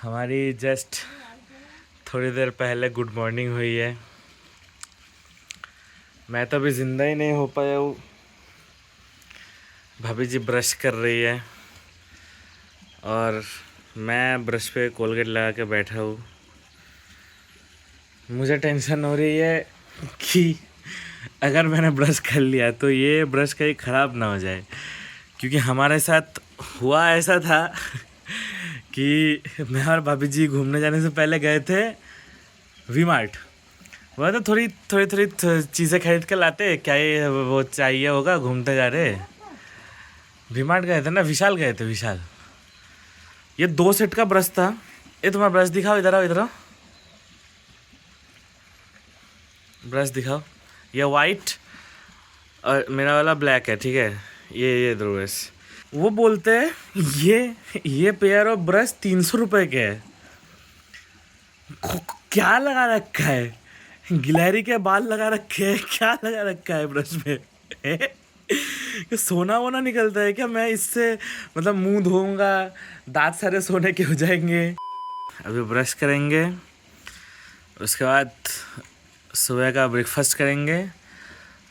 हमारी जस्ट थोड़ी देर पहले गुड मॉर्निंग हुई है। मैं तो अभी ज़िंदा ही नहीं हो पाया हूँ। भाभी जी ब्रश कर रही है और मैं ब्रश पे कोलगेट लगा के बैठा हूँ। मुझे टेंशन हो रही है कि अगर मैंने ब्रश कर लिया तो ये ब्रश कहीं ख़राब ना हो जाए, क्योंकि हमारे साथ हुआ ऐसा था कि मैं और भाभी जी घूमने जाने से पहले गए थे वी मार्ट। वह तो थोड़ी चीज़ें खरीद के लाते, क्या ये वो चाहिए होगा, घूमते जा रहे। वी मार्ट गए थे ना, विशाल गए थे, विशाल। ये 2 सेट का ब्रश था। ये तुम्हारा ब्रश दिखाओ, इधर आओ, इधर आओ, ब्रश दिखाओ। ये वाइट और मेरा वाला ब्लैक है, ठीक है। ये दो ब्रश। वो बोलते हैं ये पेयर ऑफ ब्रश 300 रुपये के है। क्या लगा रखा है? गिलहरी के बाल लगा रखे हैं, क्या लगा रखा है ब्रश में? कि सोना वोना निकलता है क्या? मैं इससे मतलब मुंह धोऊंगा, दांत सारे सोने के हो जाएंगे। अभी ब्रश करेंगे, उसके बाद सुबह का ब्रेकफास्ट करेंगे,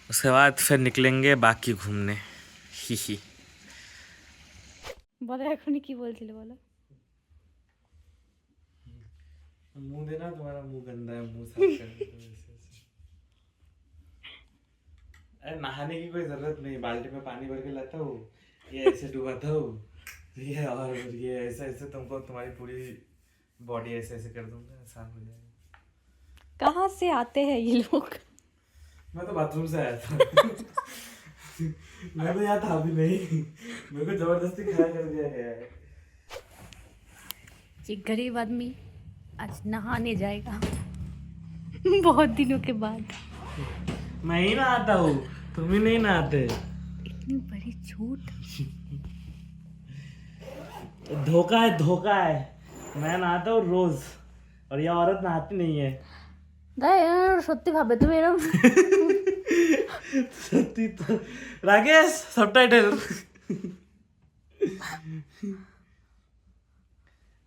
उसके बाद फिर निकलेंगे बाकी घूमने। ही বলো এখনই কি বলছিলে বলো। मुंह देना, तुम्हारा मुंह गंदा है, मुंह साफ करने। अरे नहाने की कोई जरूरत नहीं, बाल्टी में पानी भर के लाता हूँ, ये ऐसे डुबाता हूँ, ये और ये ऐसे ऐसे तुमको तुम्हारी पूरी बॉडी ऐसे ऐसे कर दूंगा, साफ हो जाएगा। कहाँ से आते हैं ये लोग? मैं तो बाथरूम से आया था। मैं तो यहाँ था भी नहीं, मेरे को जबरदस्ती खड़ा कर दिया गया है। ये गरीब आदमी आज नहाने जाएगा बहुत दिनों के बाद। मैं ही नहाता हूँ, तुम ही नहीं नहाते। इतनी बड़ी झूठ। धोखा है, धोखा है। मैं नहाता हूँ रोज और ये औरत नहाती नहीं है। সত্যি ভাবে তুমি এরকম सत्ती तो राकेश सबटाइटल।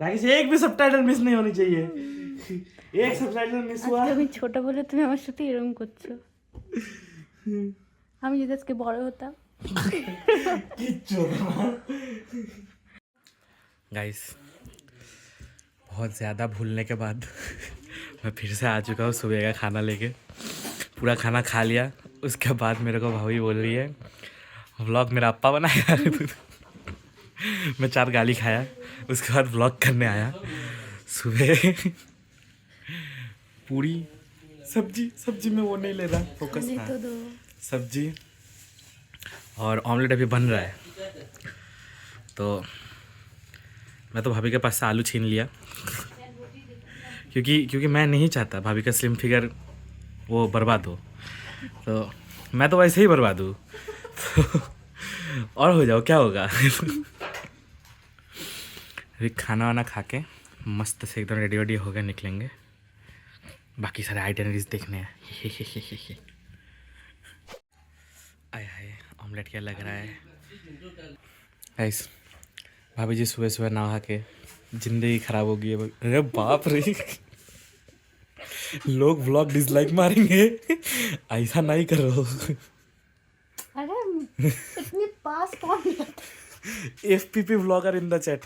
राकेश एक भी सबटाइटल मिस नहीं होनी चाहिए। एक सबटाइटल मिस हुआ। তুমি ছোট বলে তুমি আমার সাথে এরকম করছো। আমি যদি আজকে বড় হতাম। गाइस, बहुत ज़्यादा भूलने के बाद मैं फिर से आ चुका हूँ सुबह का खाना लेके। पूरा खाना खा लिया, उसके बाद मेरे को भाभी बोल रही है व्लॉग मेरा अप्पा बनाया। मैं 4 गाली खाया, उसके बाद व्लॉग करने आया। सुबह पूरी सब्जी में वो नहीं ले रहा फोकस। हाँ, सब्जी और ऑमलेट अभी बन रहा है, तो मैं तो भाभी के पास से आलू छीन लिया, क्योंकि मैं नहीं चाहता भाभी का स्लिम फिगर वो बर्बाद हो। तो मैं तो वैसे ही बर्बाद हूँ। तो और हो जाओ, क्या होगा। अभी खाना वाना खा के मस्त से एकदम रेडी वेडी होकर निकलेंगे, बाकी सारे आइटनरीज देखने हैं। आय हाय, ऑमलेट क्या लग रहा है गाइस। भाभी जी सुबह सुबह नहा के जिंदगी खराब हो गई है। अरे बाप रे, लोग व्लॉग डिसलाइक मारेंगे, ऐसा नहीं करो। अरे इतने पास कौन है? FPP vlogger in the chat.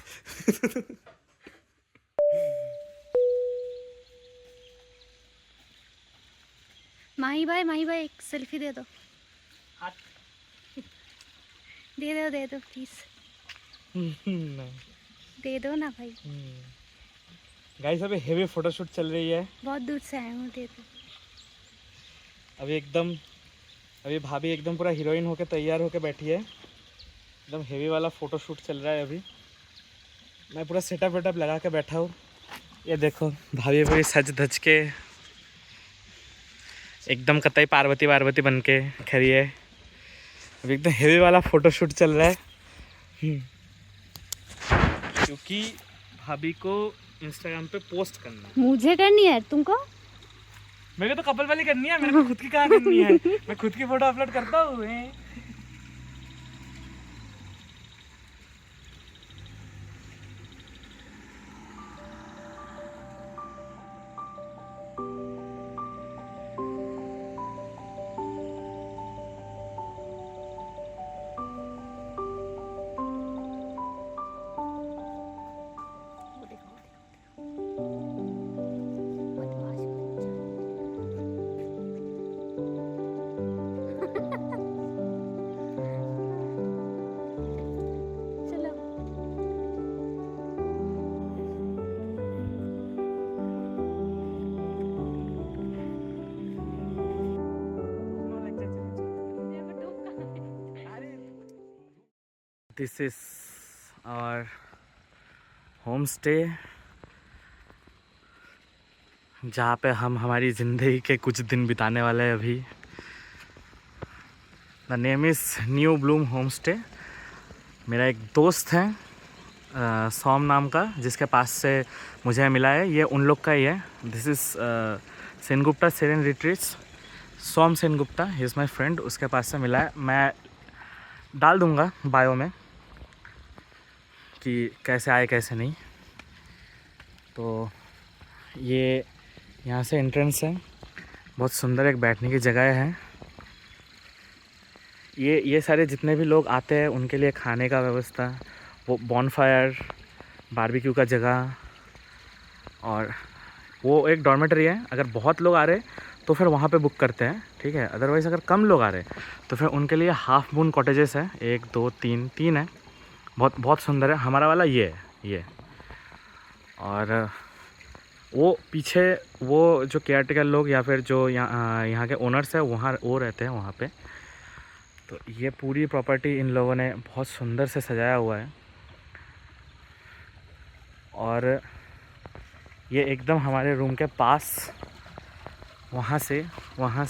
Mahi भाई एक सेल्फी दे दो। दे दो प्लीज। दे दो ना भाई। गाइस अभी हेवी फोटोशूट चल रही है। बहुत दूर से आए हूँ, दे दो। अभी भाभी एकदम पूरा हीरोइन होके तैयार होके बैठी है। एकदम हेवी वाला फोटोशूट चल रहा है अभी। मैं पूरा सेटअप वेटअप लगा के बैठा हूँ। ये देखो भाभी पूरी सज धज के एकदम कतई पार्वती बन के खड़ी है। अभी एकदम हेवी वाला फोटोशूट चल रहा है, क्योंकि भाभी को इंस्टाग्राम पे पोस्ट करना है। मुझे करनी है, तुमको? मेरे को तो कपल वाली करनी है, मेरे को खुद की कहाँ करनी है। मैं खुद की फोटो अपलोड करता हूँ। This is our home stay, जहाँ पे हम हमारी ज़िंदगी के कुछ दिन बिताने वाले हैं अभी। The name is new Bloom home stay. मेरा एक दोस्त है सोम नाम का, जिसके पास से मुझे मिला है। ये उन लोग का ही है। This is Sengupta serene retreats. Som Sengupta, he is my friend, उसके पास से मिला है। मैं डाल दूँगा बायो में कि कैसे आए कैसे नहीं। तो ये यहाँ से एंट्रेंस है। बहुत सुंदर एक बैठने की जगह है। ये सारे जितने भी लोग आते हैं उनके लिए खाने का व्यवस्था, वो बॉनफायर, बारबेक्यू का जगह, और वो एक डॉर्मेटरी है। अगर बहुत लोग आ रहे तो फिर वहाँ पे बुक करते हैं, ठीक है। अदरवाइज़ अगर कम लोग आ रहे तो फिर उनके लिए हाफ मून कॉटेजेस है। 1 2 3 3 है। बहुत बहुत सुंदर है। हमारा वाला ये है, ये। और वो पीछे वो जो केयरटेकर लोग या फिर जो यहाँ के ओनर्स है वहाँ वो रहते हैं वहाँ पे। तो ये पूरी प्रॉपर्टी इन लोगों ने बहुत सुंदर से सजाया हुआ है। और ये एकदम हमारे रूम के पास, वहाँ से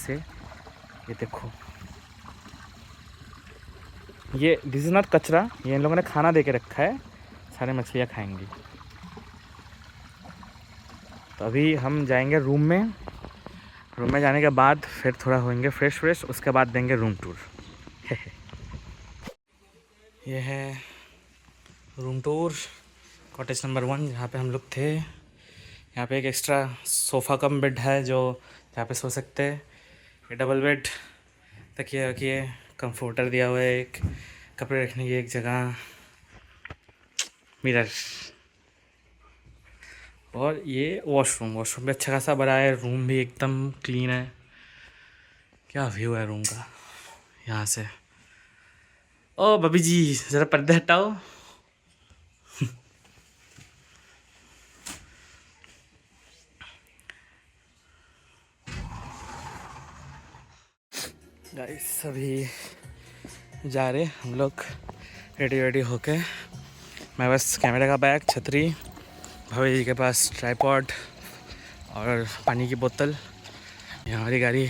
ये देखो, ये दिस इज़ नॉट कचरा, ये इन लोगों ने खाना दे के रखा है। सारे मछलियाँ खाएंगी। तो अभी हम जाएंगे रूम में। रूम में जाने के बाद फिर थोड़ा होंगे फ्रेश, उसके बाद देंगे रूम टूर। ये है रूम टूर, कॉटेज नंबर 1, जहाँ पे हम लोग थे। यहाँ पे एक एक्स्ट्रा सोफ़ा कम बेड है जो जहाँ पे सो सकते हैं। ये डबल बेड, तकिए वकिए, कंफर्टर दिया हुआ है, एक कपड़े रखने की एक जगह, मिरर। और ये वॉशरूम भी अच्छा खासा बड़ा है। रूम भी एकदम क्लीन है। क्या व्यू है रूम का यहाँ से। ओ बबी जी, ज़रा पर्दे हटाओ। गाइस अभी जा रहे हम लोग रेडी होके। मैं बस कैमरे का बैग, छतरी, भवेश जी के पास ट्राइपॉड और पानी की बोतल। ये हमारी गाड़ी।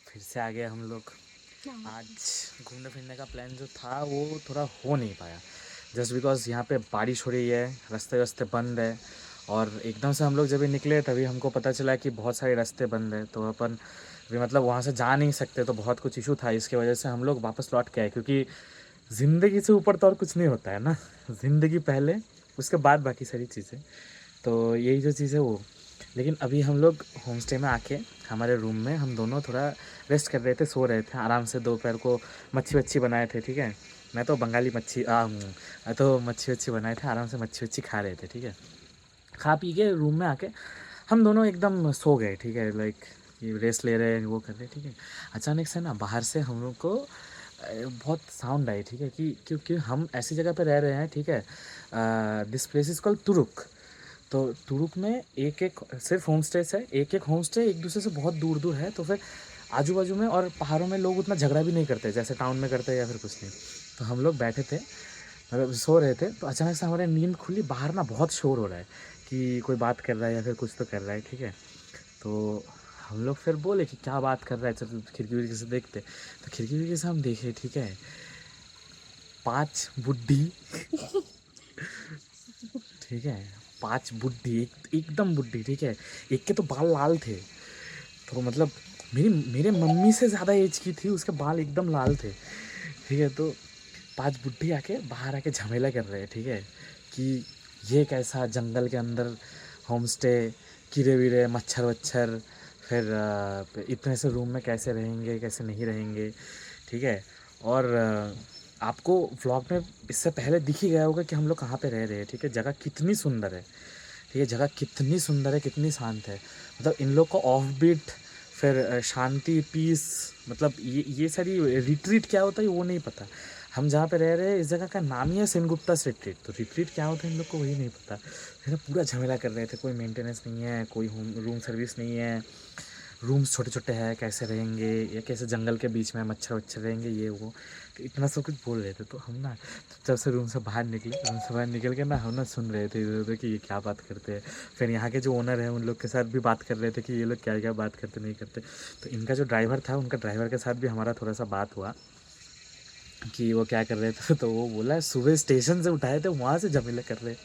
फिर से आ गए हम लोग। आज घूमने फिरने का प्लान जो था वो थोड़ा हो नहीं पाया, जस्ट बिकॉज़ यहाँ पे बारिश हो रही है, रास्ते बंद है। और एकदम से हम लोग जब भी निकले तभी हमको पता चला कि बहुत सारे रास्ते बंद है। तो अपन भी मतलब वहाँ से जा नहीं सकते, तो बहुत कुछ इशू था। इसके वजह से हम लोग वापस लौट के आए, क्योंकि ज़िंदगी से ऊपर तो और कुछ नहीं होता है ना। ज़िंदगी पहले, उसके बाद बाकी सारी चीज़ें। तो यही जो चीज़ है वो। लेकिन अभी हम लोग होम स्टे में आके हमारे रूम में हम दोनों थोड़ा रेस्ट कर रहे थे, सो रहे थे आराम से। दोपहर को मच्छी वच्छी बनाए थे, ठीक है। मैं तो बंगाली मच्छी बनाए थे, आराम से मच्छी वच्छी खा रहे थे, ठीक है। खा पी के रूम में आके हम दोनों एकदम सो गए, ठीक है। लाइक ये रेस्ट ले रहे हैं, वो कर रहे हैं, ठीक है। अचानक से ना बाहर से हम लोग को बहुत साउंड आई, ठीक है, कि क्योंकि हम ऐसी जगह पे रह रहे हैं, ठीक है। This place is called Turuk. तो तुरुक में एक सिर्फ होम स्टेस है, एक होम स्टे एक दूसरे से बहुत दूर है। तो फिर आजू बाजू में और पहाड़ों में लोग उतना झगड़ा भी नहीं करते जैसे टाउन में करते हैं या फिर कुछ नहीं। तो हम लोग बैठे थे, मतलब सो रहे थे, तो अचानक से हमारे नींद खुली। बाहर ना बहुत शोर हो रहा है कि कोई बात कर रहा है या फिर कुछ तो कर रहा है, ठीक है। तो हम लोग फिर बोले कि क्या बात कर रहा है, चल खिड़की विड़की से देखते। तो खिड़की विड़की से हम देखे, ठीक है, 5 बुड्ढी ठीक है, 5 बुड्ढी, एकदम बुड्ढी, ठीक है। एक के तो बाल लाल थे, तो मतलब मेरे मम्मी से ज़्यादा एज की थी, उसके बाल एकदम लाल थे, ठीक है। तो 5 बुड्ढी आके बाहर आके झमेला कर रहे हैं, ठीक है, कि ये कैसा जंगल के अंदर होम स्टे, कीड़े वीड़े, मच्छर वच्छर, फिर इतने से रूम में कैसे रहेंगे, कैसे नहीं रहेंगे, ठीक है। और आपको व्लॉग में इससे पहले दिख ही गया होगा कि हम लोग कहाँ पे रह रहे हैं, ठीक है। जगह कितनी सुंदर है, ठीक है। जगह कितनी सुंदर है, कितनी शांत है। मतलब इन लोग को ऑफ बीट, फिर शांति, पीस, मतलब ये सारी रिट्रीट क्या होता है वो नहीं पता। हम जहाँ पे रह रहे हैं इस जगह का नाम ही है सेनगुप्तास रिट्रीट। तो रिट्रीट क्या होता है इन लोग को वही नहीं पता। फिर पूरा झमेला कर रहे थे, कोई मेंटेनेंस नहीं है, कोई रूम सर्विस नहीं है, रूम्स छोटे छोटे हैं, कैसे रहेंगे, या कैसे जंगल के बीच में मच्छर वच्छर रहेंगे, ये वो, तो इतना सब कुछ बोल रहे थे। तो हम ना जब से रूम से बाहर निकले, रूम से बाहर निकल के ना हम ना सुन रहे थे इधर उधर कि ये क्या बात करते हैं। फिर यहाँ के जो ओनर हैं उन लोग के साथ भी बात कर रहे थे कि ये लोग क्या क्या बात करते नहीं करते। तो इनका जो ड्राइवर था, उनका ड्राइवर के साथ भी हमारा थोड़ा सा बात हुआ कि वो क्या कर रहे थे। तो वो बोला सुबह स्टेशन से उठाए थे, वहाँ से झमेले कर रहे।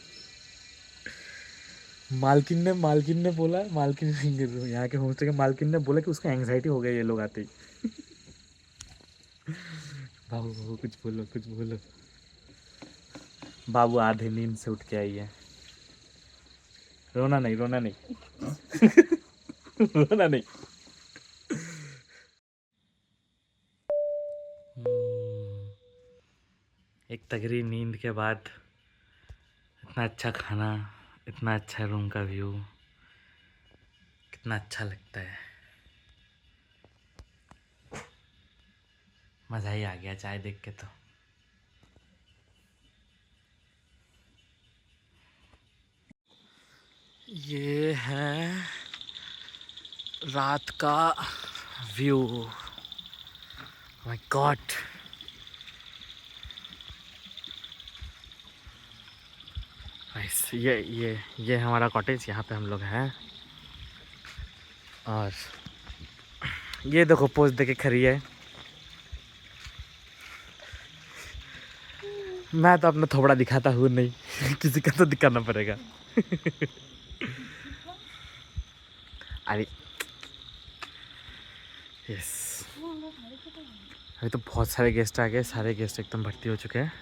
मालकिन ने बोला, मालकिन यहाँ के होमस्टे के मालकिन ने बोला कि उसको एंग्जाइटी हो गई ये लोग आते ही। बाबू बाबू कुछ बोलो, कुछ बोलो। बाबू आधे नींद से उठ के आई है। रोना नहीं, रोना नहीं। रोना नहीं। एक तगड़ी नींद के बाद इतना अच्छा खाना, इतना अच्छा रूम का व्यू, कितना अच्छा लगता है। मज़ा ही आ गया चाय देख के। तो ये है रात का व्यू। माय गॉड, ये हमारा कॉटेज, यहाँ पे हम लोग हैं। और ये देखो पोज दे के खड़ी है। मैं तो अपना थोबड़ा दिखाता हूँ नहीं। किसी का तो दिखाना पड़ेगा। अरे यस, अभी तो बहुत सारे गेस्ट आ गए, सारे गेस्ट एकदम भर्ती हो चुके हैं।